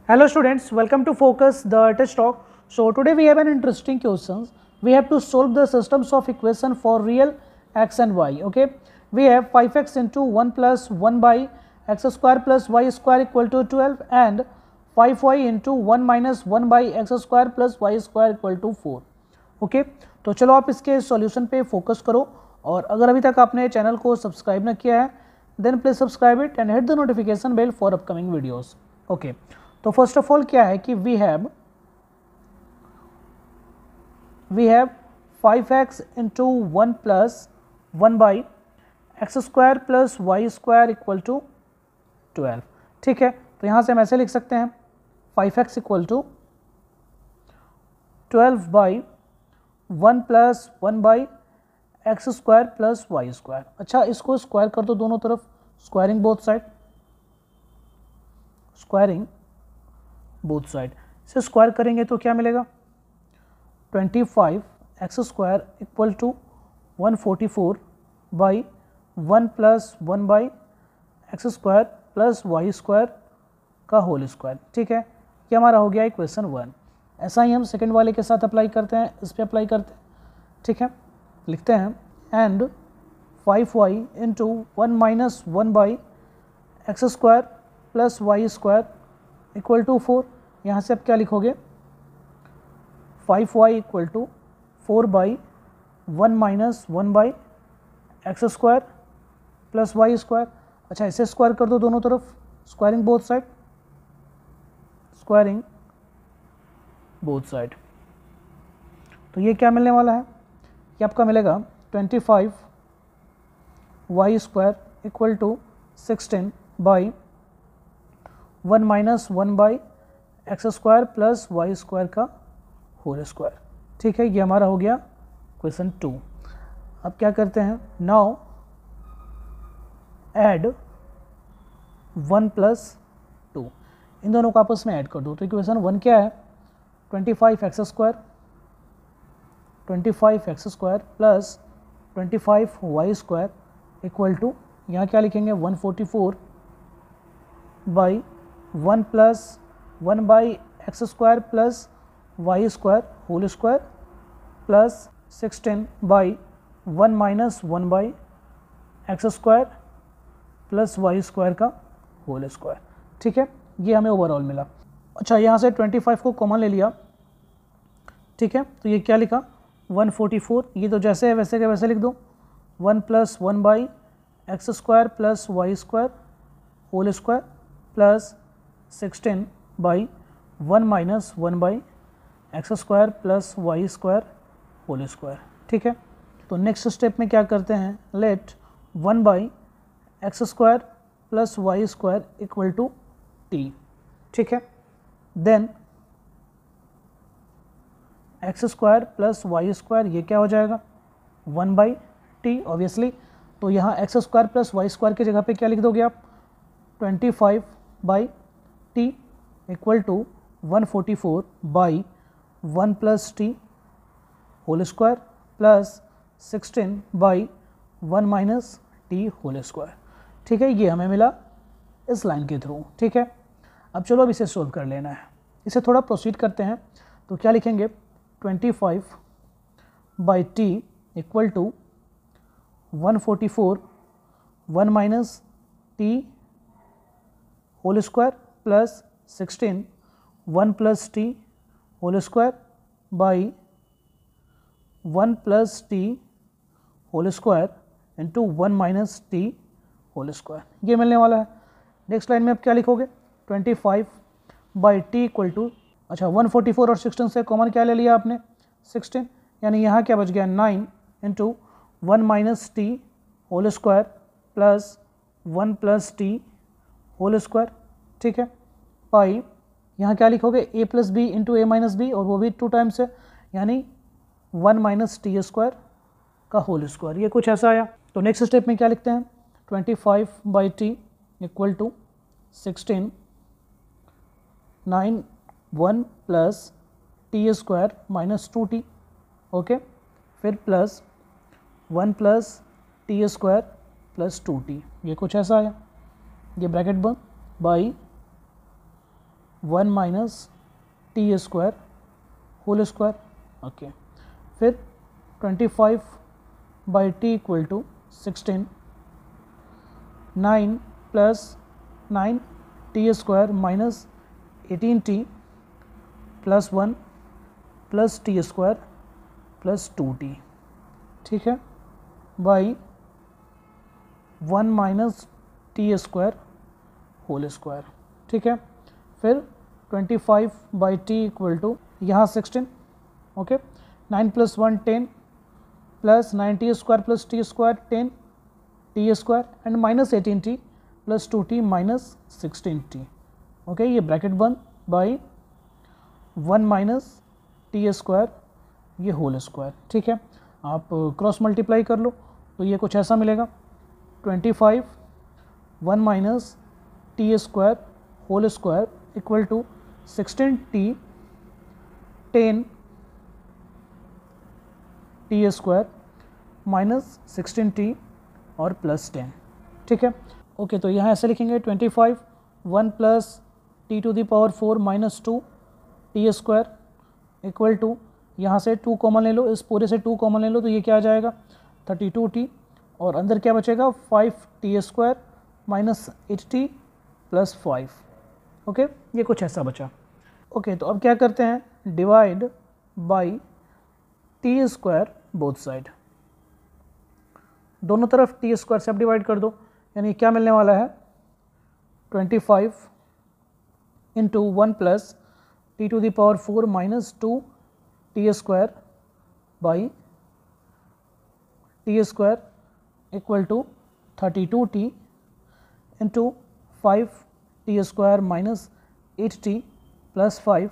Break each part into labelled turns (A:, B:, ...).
A: Hello students, welcome to Focus the Test Talk. So today we have an interesting questions. We have to solve the systems of equation for real x and y. Okay, we have 5x into 1 plus 1 by x square plus y square equal to 12 and 5y into 1 minus 1 by x square plus y square equal to 4. Okay तो चलो आप इसके solution पे focus करो और अगर अभी तक आपने चैनल को सब्सक्राइब न किया है then please subscribe it and hit the notification bell for upcoming videos. Okay तो फर्स्ट ऑफ ऑल क्या है कि we have 5x into 1 plus 1 by x square plus y square equal to 12. ठीक है, तो यहाँ से हम ऐसे लिख सकते हैं 5x equal to 12 by 1 plus 1 by x square plus y square. अच्छा, इसको स्क्वायर कर दो दोनों तरफ, squaring both side, squaring both side. इसे स्क्वायर करेंगे तो क्या मिलेगा 25 x square equal to 144 by 1 plus 1 by x square plus y square का होल स्क्वायर. ठीक है, ये हमारा हो गया इक्वेशन 1. ऐसा ही हम सेकंड वाले के साथ अप्लाई करते हैं, इस पर अप्लाई करते हैं. ठीक है, लिखते हैं and 5y into 1 minus 1 by x square plus y square equal to 4. यहाँ से आप क्या लिखोगे 5y equal to 4 by 1 minus 1 by x square plus y square. अच्छा, इसे स्क्वायर कर दो दोनों तरफ, squaring both side, squaring both side. तो ये क्या मिलने वाला है, ये आपका मिलेगा 25 y square equal to 16 by 1 minus 1 by x square plus y square का होल स्क्वायर. ठीक है, ये हमारा हो गया क्वेश्चन 2. अब क्या करते हैं, नाउ ऐड 1 प्लस 2, इन दोनों को आपस में ऐड कर दो. तो इक्वेशन 1 क्या है 25 x square plus 25 y square equal to, यहाँ क्या लिखेंगे 144 by 1 plus 1 by x square plus y square whole square plus 16 by 1 minus 1 by x square plus y square का होल स्क्वायर. ठीक है, ये हमें ओवरऑल मिला. अच्छा, यहाँ से 25 को कॉमन ले लिया. ठीक है, तो ये क्या लिखा 144, ये तो जैसे है वैसे के वैसे लिख दो. 1 plus 1 by x square plus y square whole square plus 16 by 1 minus 1 by x square plus y square whole square. ठीक है, तो नेक्स्ट स्टेप में क्या करते हैं, let 1 by x square plus y square equal to t. ठीक है, then x square plus y square ये क्या हो जाएगा 1 बाई टी ऑब्वियसली. तो यहाँ x square plus y square की जगह पे क्या लिख दोगे आप 25 by t equal to 144 by 1 plus t whole square plus 16 by 1 minus t whole square. ठीक है, ये हमें मिला इस लाइन के थ्रू. ठीक है, अब चलो अब इसे सोल्व कर लेना है. इसे थोड़ा प्रोसीड करते हैं. तो क्या लिखेंगे 25 by t equal to 144 1 minus t whole square plus 16 1 plus t whole square by 1 plus t whole square into 1 minus t whole square. ये मिलने वाला है. नेक्स्ट लाइन में आप क्या लिखोगे 25 बाई टी इक्वल टू, अच्छा 144 और 16 से कॉमन क्या ले लिया आपने 16, यानी यहाँ क्या बच गया 9 into 1 minus t whole square plus 1 plus t whole square. ठीक है, पाई यहाँ क्या लिखोगे a plus b into a minus b, और वो भी 2 टाइम्स है, यानी 1 माइनस टी स्क्वायर का होल स्क्वायर. ये कुछ ऐसा आया. तो नेक्स्ट स्टेप में क्या लिखते हैं 25 by t equal to 16 9 1 plus t square minus 2t. Okay, फिर plus 1 plus t square plus 2t. ये कुछ ऐसा आया. ये ब्रैकेट बंद by 1 minus t square whole square. Okay, फिर 25 by t equal to 16, 9 plus 9 t square minus 18t plus 1 plus t square plus 2t, ठीक है, by 1 minus t square whole square, ठीक है। फिर 25 बाई टी इक्वल टू यहाँ 16, okay, 9 plus 1 10 plus 9 t square plus t square 10 t square and minus 18t plus 2t minus 16t, okay, ये bracket बंद by 1 minus t square ये whole square, ठीक है। आप क्रॉस मल्टीप्लाई कर लो तो ये कुछ ऐसा मिलेगा, 25 1 minus t square whole square equal to 16t 10 t square minus 16t और प्लस 10, ठीक है। ओके, तो यहाँ ऐसे लिखेंगे 25 1 plus t to the power 4 minus 2 t square equal to, यहाँ से 2 कॉमन ले लो, इस पूरे से 2 कॉमन ले लो तो ये क्या आ जाएगा 32t और अंदर क्या बचेगा 5t square minus 8t plus 5, okay, ये कुछ ऐसा बचा। ओके, तो अब क्या करते हैं, divide by t square both side, दोनों तरफ टी स्क्वायर से अब डिवाइड कर दो, यानी क्या मिलने वाला है 25 into 1 plus t to the power 4 minus 2 t square by t square equal to 32t into 5 t square minus 8t plus 5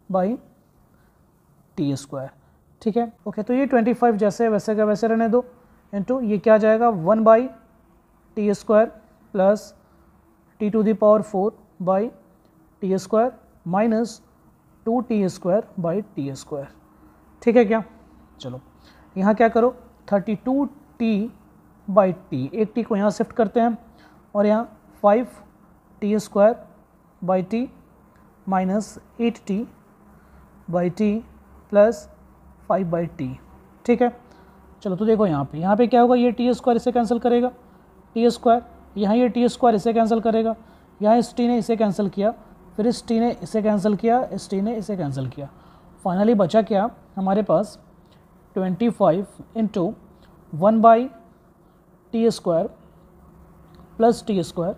A: by t square, ठीक है। ओके, तो ये 25 जैसे वैसे का वैसे रहने दो, इंटू ये क्या आ जाएगा 1 by t square plus t to the power 4 by t square minus 2t square by t square, ठीक है क्या। चलो यहाँ क्या करो 32t बाई टी, एक टी को यहाँ शिफ्ट करते हैं और यहाँ 5t square by t minus 8t by T plus 5 by T, ठीक है। चलो तो देखो यहाँ पे क्या होगा, ये टी स्क्वायर इसे कैंसिल करेगा, टी स्क्वायर, यहाँ ये टी स्क्वायर इसे कैंसिल करेगा, यहाँ इस टी ने इसे कैंसिल किया, फिर इस टी ने इसे कैंसिल किया, इस टी ने इसे कैंसिल किया, फाइनली बचा क्या हमारे पास 25 into 1 by t square plus t square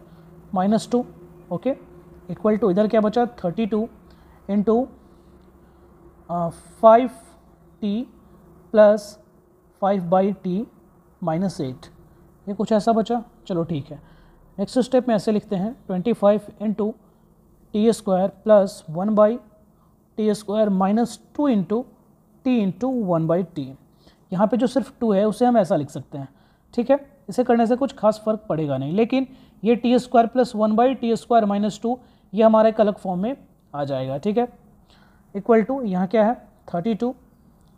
A: minus 2, okay, equal to इधर क्या बचा 32 into 5t plus 5 by t minus 8, ये कुछ ऐसा बचा। चलो ठीक है, नेक्स्ट स्टेप में ऐसे लिखते हैं 25 into T square plus 1 by t square minus 2 into t into 1 by T. यहाँ पर जो सिर्फ 2 है उसे हम ऐसा लिख सकते हैं, ठीक है, इसे करने से कुछ खास फर्क पड़ेगा नहीं, लेकिन ये T square plus 1 by t square minus 2 ये हमारे एक अलग फॉर्म में आ जाएगा, ठीक है, इक्वल टू यहाँ क्या है 32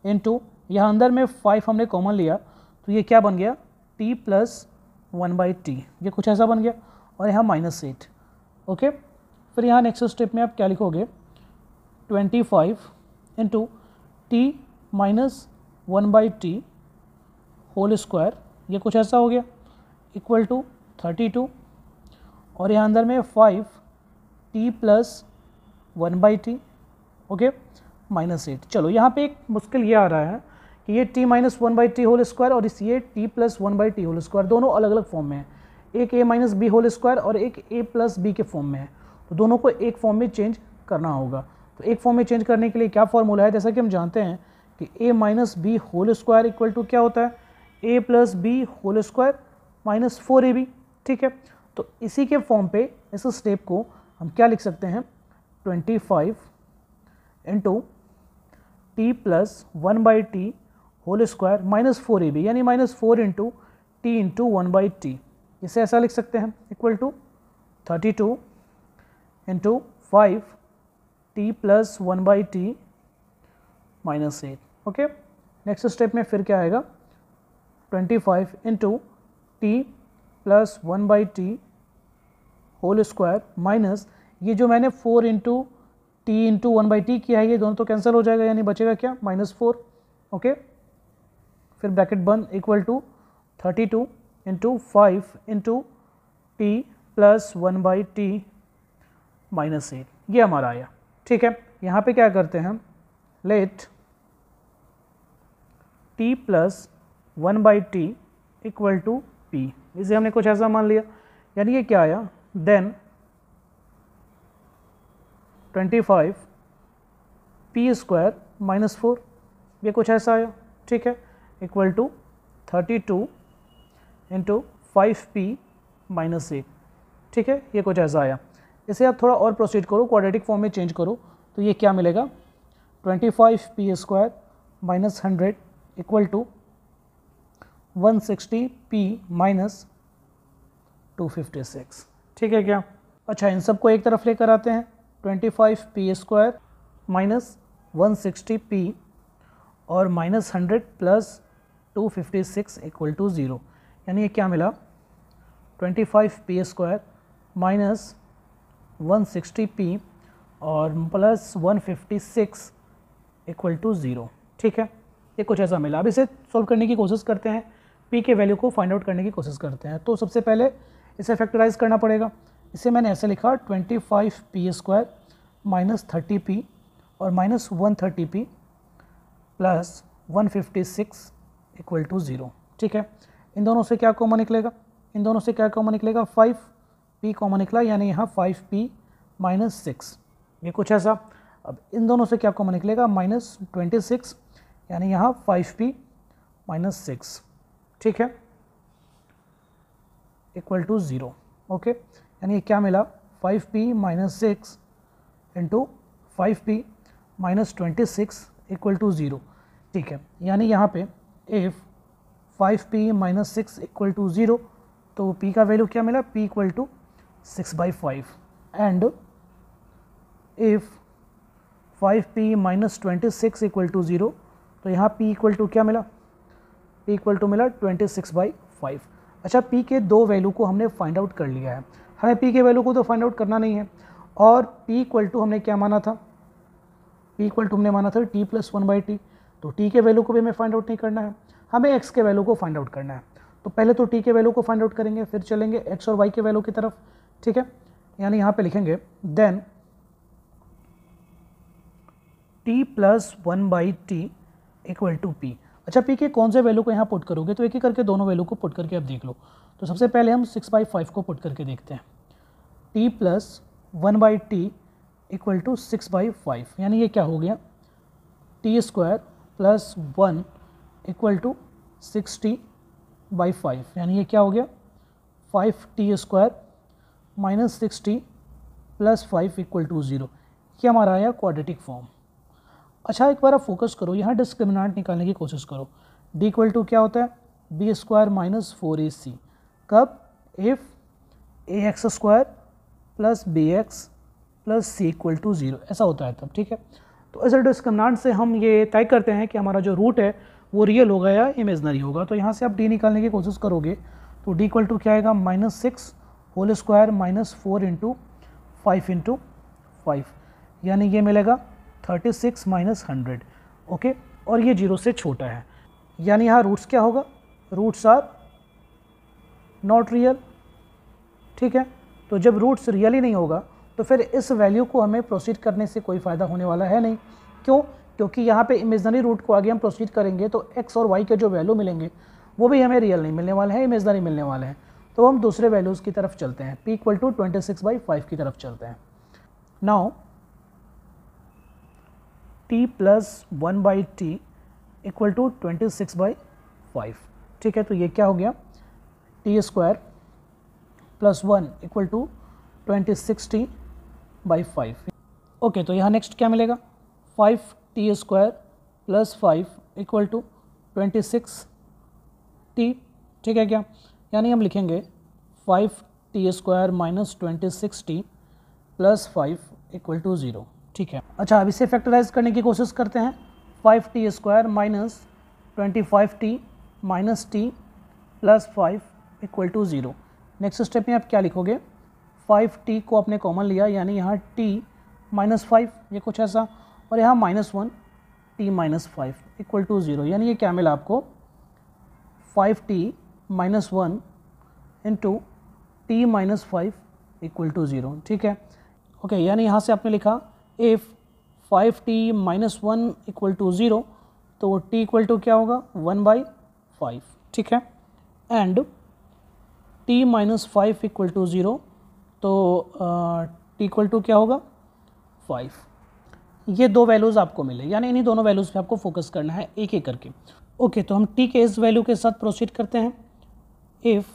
A: इंटू यहाँ अंदर में 5 हमने कॉमन लिया तो ये क्या बन गया t प्लस 1 बाई टी, ये कुछ ऐसा बन गया, और यहाँ माइनस 8, ओके। फिर यहाँ नेक्स्ट स्टेप में आप क्या लिखोगे 25 into t minus 1 by t whole square, ये कुछ ऐसा हो गया, इक्वल टू 32 और यहाँ अंदर में 5 t plus 1 by T, okay, minus 8। चलो यहाँ पे एक मुश्किल ये आ रहा है कि ये t minus 1 by t whole square और इस ये t plus 1 by t whole square दोनों अलग अलग फॉर्म में है, एक a minus b whole square और एक a प्लस बी के फॉर्म में है, तो दोनों को एक फॉर्म में चेंज करना होगा। तो एक फॉर्म में चेंज करने के लिए क्या फॉर्मूला है, जैसा कि हम जानते हैं कि a minus b whole square equal to क्या होता है a plus b whole square minus 4ab, ठीक है। तो इसी के फॉर्म पे इस स्टेप को हम क्या लिख सकते हैं 25 into t plus 1 by t whole square minus 4ab, यानी minus 4 into t into 1 by t, इसे ऐसा लिख सकते हैं equal to 32 into 5 t plus 1 by t minus 8, okay. Next step में फिर क्या आएगा 25 into t plus 1 by t whole square minus ये जो मैंने 4 इंटू टी इंटू 1/t किया है ये दोनों तो कैंसिल हो जाएगा, यानी बचेगा क्या -4। ओके, फिर ब्रैकेट बंद equal to 32 into 5 into t plus 1/t -8, ये हमारा आया। ठीक है, यहाँ पे क्या करते हैं हम, let t plus 1/t equal to p, इसे हमने कुछ ऐसा मान लिया, यानी ये क्या आया, देन 25 p स्क्वायर -4, ये कुछ ऐसा आया। ठीक है, इक्वल टू 32 इंटू 5p -8। ठीक है, ये कुछ ऐसा आया। इसे आप थोड़ा और प्रोसीड करो, क्वाड्रेटिक फॉर्म में चेंज करो, तो ये क्या मिलेगा, 25p square -100 equal to 160p -256। ठीक है क्या? अच्छा, इन सबको एक तरफ लेकर आते हैं, 25p स्क्वायर -160p और -100 प्लस 256 इक्वल टू 0, यानी ये क्या मिला, 25p स्क्वायर -160p और प्लस 156 इक्वल टू 0। ठीक है, ये कुछ ऐसा मिला। अब इसे सॉल्व करने की कोशिश करते हैं, p के वैल्यू को फाइंड आउट करने की कोशिश करते हैं। तो सबसे पहले इसे फैक्टराइज करना पड़ेगा। इसे मैंने ऐसे लिखा, 25p स्क्वायर -30p और -130p प्लस 156 इक्वल टू 0। ठीक है, इन दोनों से क्या कॉमन निकलेगा, इन दोनों से क्या कॉमन निकलेगा, 5p कॉमन निकला, यानी यहाँ 5p -6, ये कुछ ऐसा। अब इन दोनों से क्या कॉमन निकलेगा, -26, यानी यहाँ 5p -6। ठीक है, इक्वल टू 0। ओके, यानी क्या मिला, 5p -6 into 5p -26 equal to 0। ठीक है, यानी यहाँ पे इफ़ 5p -6 इक्वल टू 0, तो p का वैल्यू क्या मिला, p equal to 6/5 and if 5p -26 equal to 0, तो यहाँ p इक्वल टू क्या मिला, p इक्वल टू मिला 26/5। अच्छा, p के दो वैल्यू को हमने फाइंड आउट कर लिया है, हमें p के वैल्यू को तो फाइंड आउट करना नहीं है। और p इक्वल टू हमने क्या माना था, p इक्वल टू हमने माना था t प्लस 1/t, तो t के वैल्यू को भी हमें फाइंड आउट नहीं करना है, हमें x के वैल्यू को फाइंड आउट करना है। तो पहले तो t के वैल्यू को फाइंड आउट करेंगे, फिर चलेंगे x और y के वैल्यू की तरफ। ठीक है, यानी यहाँ पे लिखेंगे then t plus 1/t equal to p। अच्छा, p के कौन से वैल्यू को यहाँ पुट करोगे, तो एक एक करके दोनों वैल्यू को पुट करके अब देख लो। तो सबसे पहले हम 6/5 को पुट करके देखते हैं, t plus 1/t equal to 6/5, यानी ये क्या हो गया, t square plus 1 equal to 60/5, यानी ये क्या हो गया, 5t square -60 plus 5 equal to 0। ये हमारा आया क्वाड्रेटिक फॉर्म। अच्छा, एक बार आप फोकस करो, यहाँ डिस्क्रिमिनेंट निकालने की कोशिश करो। d इक्वल टू क्या होता है, b स्क्वायर -4ac, कब, if ax square plus bx plus c equal to 0, ऐसा होता है तब। ठीक है, तो इस डिस्क्रिमिनेंट से हम ये तय करते हैं कि हमारा जो रूट है वो रियल होगा या इमेजनरी होगा। तो यहाँ से आप d निकालने की कोशिश करोगे, तो d इक्वल टू क्या आएगा, -6 होल स्क्वायर -4 इंटू 5 इंटू 5, यानी ये मिलेगा 36 -100। ओके, और ये 0 से छोटा है, यानी यहाँ रूट्स क्या होगा, रूट्स आर नॉट रियल। ठीक है, तो जब रूट्स रियल ही नहीं होगा तो फिर इस वैल्यू को हमें प्रोसीड करने से कोई फ़ायदा होने वाला है नहीं। क्यों? क्योंकि यहाँ पे इमेजनरी रूट को आगे हम प्रोसीड करेंगे तो x और y के जो वैल्यू मिलेंगे वो भी हमें रियल नहीं मिलने वाले हैं, इमेजनरी मिलने वाले हैं। तो हम दूसरे वैल्यूज़ की तरफ चलते हैं, p इक्वल टू 26/5 की तरफ चलते हैं। Now t plus 1/t equal to 26/5। ठीक है, तो ये क्या हो गया, t square plus 1 equal to 26t/5। Okay, तो यहाँ नेक्स्ट क्या मिलेगा, 5t square plus 5 equal to 26t। ठीक है क्या, यानी हम लिखेंगे 5t square minus 26t plus 5 equal to 0। ठीक है, अच्छा अब इसे फैक्टराइज करने की कोशिश करते हैं। 5t square minus 25t minus t plus 5 equal to 0। Next step में आप क्या लिखोगे, 5t को आपने कॉमन लिया, यानी यहाँ t -5 ये कुछ ऐसा, और यहाँ -1 t -5 इक्वल टू 0, यानी ये क्या मिला आपको 5t -1 into t -5 equal to 0। ठीक है, ओके, यानी यहाँ से आपने लिखा इफ़ 5t -1 इक्वल टू 0, तो t इक्वल टू क्या होगा 1/5। ठीक है, एंड t -5 इक्वल टू 0, तो t इक्वल टू क्या होगा 5। ये दो वैल्यूज़ आपको मिले, यानी इन्हीं दोनों वैल्यूज़ पे आपको फोकस करना है एक एक करके। ओके, तो हम t के इस वैल्यू के साथ प्रोसीड करते हैं। इफ़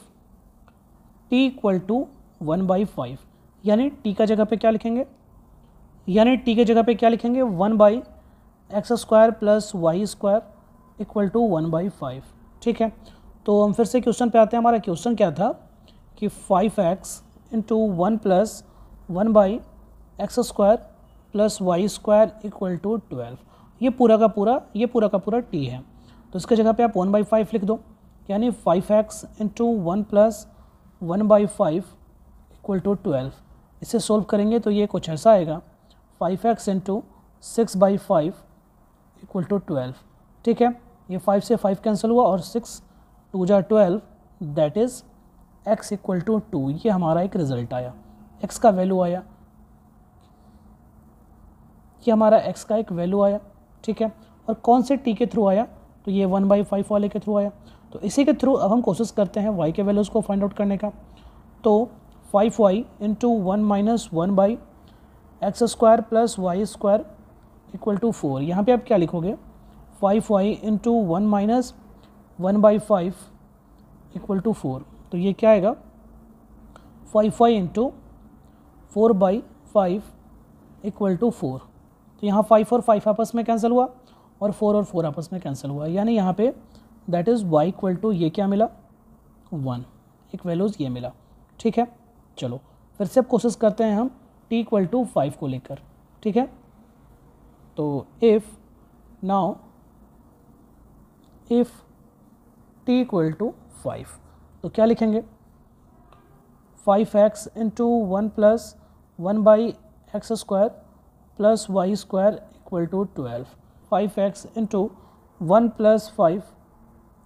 A: t इक्वल टू 1/5, यानी t का जगह पे क्या लिखेंगे, यानी t के जगह पे क्या लिखेंगे 1/x² plus y² equal to 1/5। ठीक है, तो हम फिर से क्वेश्चन पे आते हैं। हमारा क्वेश्चन क्या था कि 5x into 1 plus 1/x² plus y² equal to 12। ये पूरा का पूरा t है, तो इसके जगह पे आप 1/5 लिख दो, यानी 5x into 1 plus 1/5 equal to 12। इसे सोल्व करेंगे तो ये कुछ ऐसा आएगा 5x इंटू 6/5 इक्वल टू 12। ठीक है, ये 5 से 5 कैंसिल हुआ और 6 2 जा 12, that is x equal to 2। ये हमारा एक रिज़ल्ट आया, x का वैल्यू आया, ये हमारा x का एक वैल्यू आया। ठीक है, और कौन से t के थ्रू आया, तो ये 1/5 वाले के थ्रू आया। तो इसी के थ्रू अब हम कोशिश करते हैं y के वैल्यूज़ को फाइंड आउट करने का। तो 5y into 1 minus 1/x² plus y² equal to 4। यहाँ पे आप क्या लिखोगे 5y into 1 minus 1/5 equal to 4। तो ये क्या आएगा 5y इंटू 4/5 इक्वल टू 4। तो यहाँ 5 और 5 आपस में कैंसिल हुआ और 4 और 4 आपस में कैंसिल हुआ, यानी यहाँ पे that is y equal to ये क्या मिला 1, एक वैल्यूज़ ये मिला। ठीक है, चलो फिर से अब कोशिश करते हैं हम t इक्वल टू 5 को लेकर। ठीक है, तो इफ़ t इक्वल टू 5, तो क्या लिखेंगे 5x into 1 plus 1/x² plus y² equal to 12। 5x into 1 plus 5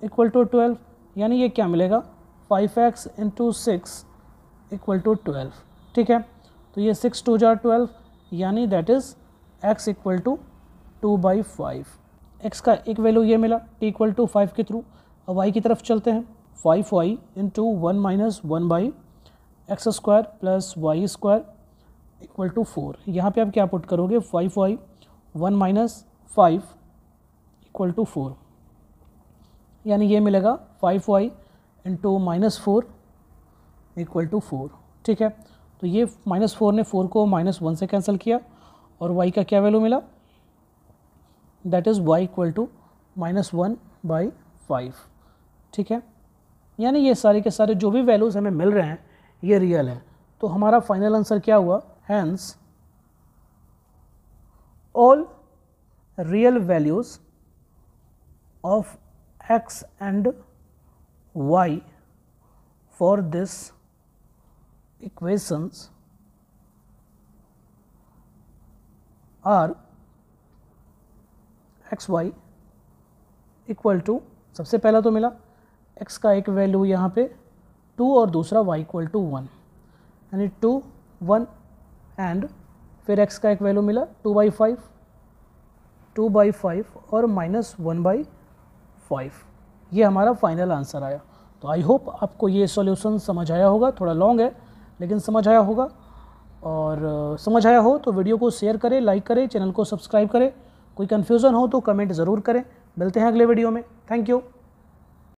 A: equal to 12, यानी ये क्या मिलेगा 5x इंटू 6 इक्वल टू 12। ठीक है, तो ये 6 2 जा 12, यानी that is x equal to 2/5। x का एक वैल्यू ये मिला t इक्वल टू 5 के थ्रू। अब y की तरफ चलते हैं, 5y into 1 minus 1/x² plus y² equal to 4। यहाँ पे आप क्या पुट करोगे 5y 1 माइनस 5 इक्वल टू 4, यानी ये मिलेगा 5y इंटू -4 इक्वल टू 4। ठीक है, तो ये -4 ने 4 को -1 से कैंसिल किया और y का क्या वैल्यू मिला, that is y equal to -1/5। ठीक है, यानी ये सारे के सारे जो भी वैल्यूज़ हमें मिल रहे हैं ये रियल है। तो हमारा फाइनल आंसर क्या हुआ, hence all real values of x and y for this equations are xy equal to, सबसे पहला तो मिला x का एक वैल्यू यहाँ पे 2 और दूसरा y इक्वल टू 1, यानी 2 1, एंड फिर x का एक वैल्यू मिला 2/5 और -1/5। ये हमारा फाइनल आंसर आया। तो आई होप आपको ये सॉल्यूशन समझ आया होगा, थोड़ा लॉन्ग है लेकिन समझ आया होगा। और समझ आया हो तो वीडियो को शेयर करें, लाइक करें, चैनल को सब्सक्राइब करें। कोई कन्फ्यूज़न हो तो कमेंट ज़रूर करें। मिलते हैं अगले वीडियो में। Thank you.